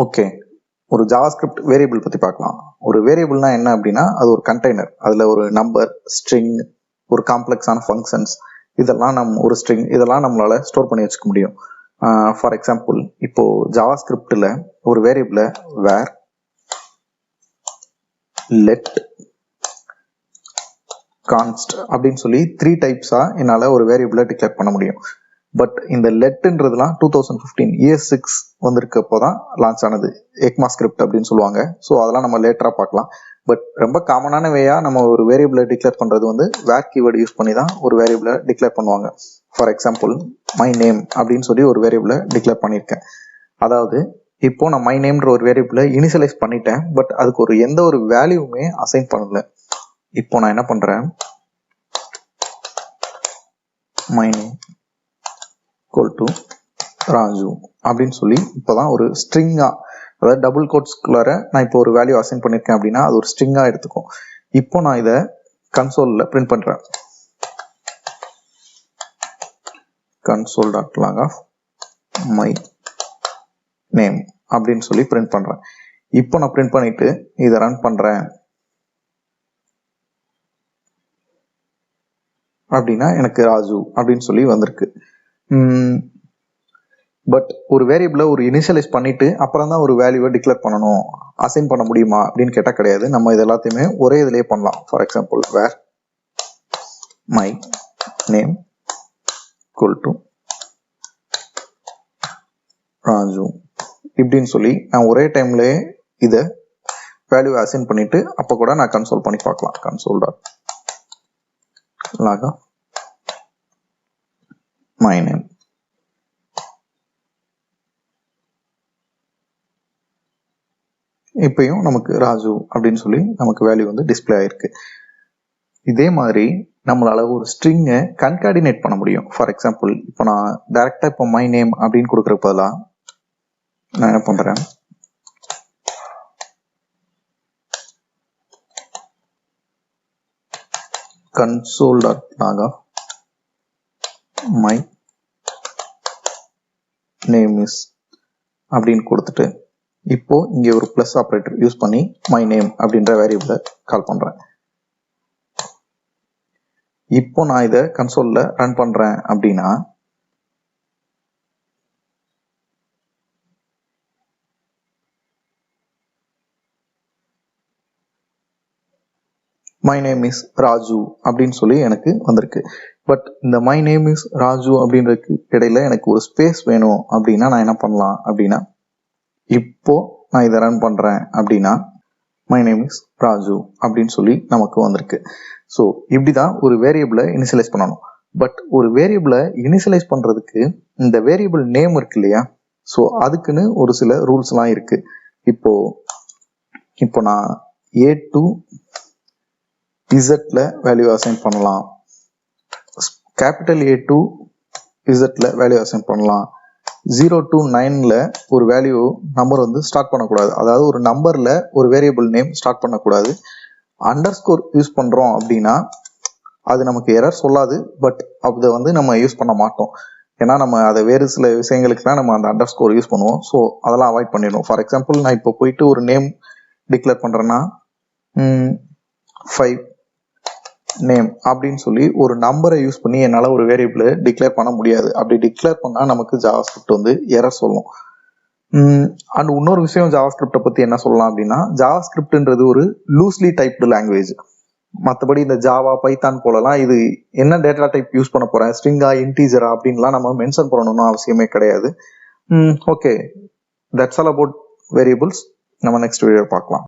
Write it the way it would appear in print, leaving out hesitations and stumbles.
Okay, ஒரு JavaScript variable பற்றி பார்க்கலாம். ஒரு வேரியபிள்னா என்ன அப்படின்னா, அது ஒரு கண்டெய்னர். அதில் ஒரு நம்பர், ஸ்ட்ரிங், ஒரு காம்ப்ளெக்ஸான ஃபங்க்ஷன்ஸ், இதெல்லாம் ஒரு ஸ்ட்ரிங், இதெல்லாம் நம்மளால ஸ்டோர் பண்ணி வச்சுக்க முடியும். ஃபார் எக்ஸாம்பிள், இப்போ ஜாவாஸ்கிரிப்டில் ஒரு வேரியபிளை வேர், லெட், கான்ஸ்ட் அப்படின்னு சொல்லி 3 டைப்ஸாக என்னால் ஒரு வேரியபிளை டிக்ளேர் பண்ண முடியும். பட் இந்த லெட்டுன்றதுலாம் 2015 இயர் 6 வந்திருக்கப்போ தான் லான்ச் ஆனது. எக்மாஸ்கிரிப்ட் அப்படின்னு சொல்லுவாங்க. ஸோ அதெல்லாம் நம்ம லேட்டராக பார்க்கலாம். பட் ரொம்ப காமனான வேயாக நம்ம ஒரு வேரியபிளை டிக்ளேர் பண்ணுறது வந்து வேர் கீவேர்டு யூஸ் பண்ணி தான் ஒரு வேரியபிளை டிக்ளேர் பண்ணுவாங்க. ஃபார் எக்ஸாம்பிள், மை நேம் அப்படின்னு சொல்லி ஒரு வேரியபிளை டிக்ளேர் பண்ணியிருக்கேன். அதாவது இப்போ நான் மை நேம்ன்ற ஒரு வேரியபிளை இனிஷியலைஸ் பண்ணிட்டேன். பட் அதுக்கு எந்த ஒரு வேல்யூவுமே அசைன் பண்ணல. இப்போ நான் என்ன பண்ணுறேன், my name equal to Raju அப்படின்னு சொல்லி இப்போதான் ஒரு ஸ்ட்ரிங்கா, அதாவது டபுள் கோட்ஸ்குள்ளார நான் இப்போ ஒரு வேல்யூ அசைன் பண்ணியிருக்கேன் அப்படின்னா அது ஒரு ஸ்ட்ரிங்கா எடுத்துக்கும். இப்போ நான் இதை கன்சோல்ல பிரிண்ட் பண்றேன். console.log of my name அப்படின்னு சொல்லி பிரிண்ட் பண்றேன். இப்போ நான் பிரிண்ட் பண்ணிட்டு இதை ரன் பண்றேன் அப்படின்னா எனக்கு ராஜு அப்படின்னு சொல்லி வந்திருக்கு. பட் ஒரு வேரியபிளை ஒரு இனிஷியலைஸ் பண்ணிட்டு அப்புறம் தான் ஒரு வேல்யூவை டிக்ளேர் பண்ணணும், அசைன் பண்ண முடியுமா அப்படின்னு கேட்டால் கிடையாது. நம்ம இது எல்லாத்தையுமே ஒரே இதிலே பண்ணலாம். For example, where my name equal to Raju இப்படின்னு சொல்லி நான் ஒரே டைம்லேயே இதை வேல்யூவை அசைன் பண்ணிட்டு அப்போ கூட நான் கன்சோல் பண்ணி பார்க்கலாம். console.log of my name. இப்பயும் நமக்கு ராஜு அப்படின்னு சொல்லி நமக்கு வேல்யூ வந்து டிஸ்பிளே ஆயிருக்கு. இதே மாதிரி நம்மளால ஒரு ஸ்ட்ரிங்கை கன்கார்டினேட் பண்ண முடியும். ஃபார் எக்ஸாம்பிள், இப்போ நான் டைரக்டா இப்போ மை நேம் அப்படின்னு கொடுக்குற பதிலாக நான் என்ன பண்றேன், console.log of my name is அப்படின்னு கொடுத்துட்டு இப்போ இங்க ஒரு பிளஸ் ஆபரேட்டர் யூஸ் பண்ணி மை நேம் அப்படின்ற வேரியபிளை கால் பண்றேன். இப்போ நான் இதை கன்சோல்ல ரன் பண்றேன் அப்படின்னா மை நேம் இஸ் ராஜு அப்படின்னு சொல்லி எனக்கு வந்திருக்கு. பட் இந்த மை நேம் இஸ் ராஜு அப்படின்றதுக்கு இடையில எனக்கு ஒரு ஸ்பேஸ் வேணும் அப்படின்னா நான் என்ன பண்ணலாம் அப்படின்னா, இப்போ நான் இதை ரன் பண்றேன் அப்படின்னா மை நேம் இஸ் ராஜு அப்படின்னு சொல்லி நமக்கு வந்திருக்கு. ஸோ இப்படிதான் ஒரு வேரியபிளை இனிஷியலைஸ் பண்ணணும். பட் ஒரு வேரியபிளை இனிஷியலைஸ் பண்றதுக்கு இந்த வேரியபிள் நேம் இருக்கு இல்லையா, ஸோ அதுக்குன்னு ஒரு சில ரூல்ஸ்லாம் இருக்கு. இப்போ நான் A to Z value assign பண்ணலாம், capital A to Z value assign பண்ணலாம், 0 to 9 ஒரு வேல்யூ நம்பர் வந்து ஸ்டார்ட் பண்ணக்கூடாது. அதாவது ஒரு நம்பர்ல ஒரு வேரியபிள் நேம் ஸ்டார்ட் பண்ணக்கூடாது. அண்டர்ஸ்கோர் யூஸ் பண்றோம் அப்படின்னா அது நமக்கு எரர் சொல்லாது. பட் அதை வந்து நம்ம யூஸ் பண்ண மாட்டோம். ஏன்னா நம்ம அதை வேறு சில விஷயங்களுக்குலாம் நம்ம அந்த அண்டர்ஸ்கோர் யூஸ் பண்ணுவோம். ஸோ அதெல்லாம் அவாய்ட் பண்ணிடணும். ஃபார் எக்ஸாம்பிள், நான் இப்போ போயிட்டு ஒரு நேம் டிக்ளேர் பண்றேன்னா 5 நேம் அப்படின்னு சொல்லி ஒரு நம்பரை யூஸ் பண்ணி என்னால் ஒரு வேரியபிளை டிக்ளேர் பண்ண முடியாது. அப்படி டிக்ளேர் பண்ணா நமக்கு ஜாவாஸ்கிரிப்ட் வந்து எரர் சொல்லும். அண்ட் இன்னொரு விஷயம் ஜாவாஸ்கிரிப்டை பத்தி என்ன சொல்லலாம் அப்படின்னா, ஜாவாஸ்கிரிப்ட்ன்றது ஒரு லூஸ்லி டைப்டு லாங்குவேஜ். மற்றபடி இந்த ஜாவா, பைத்தான் போலலாம் இது என்ன டேட்டா டைப் யூஸ் பண்ண போறேன், ஸ்ட்ரிங்கா, இன்டீஜரா அப்படின்லாம் நம்ம மென்ஷன் பண்ணணும்னு அவசியமே கிடையாது. Okay, that's all about variables. நம்ம நெக்ஸ்ட் வீடியோ பார்க்கலாம்.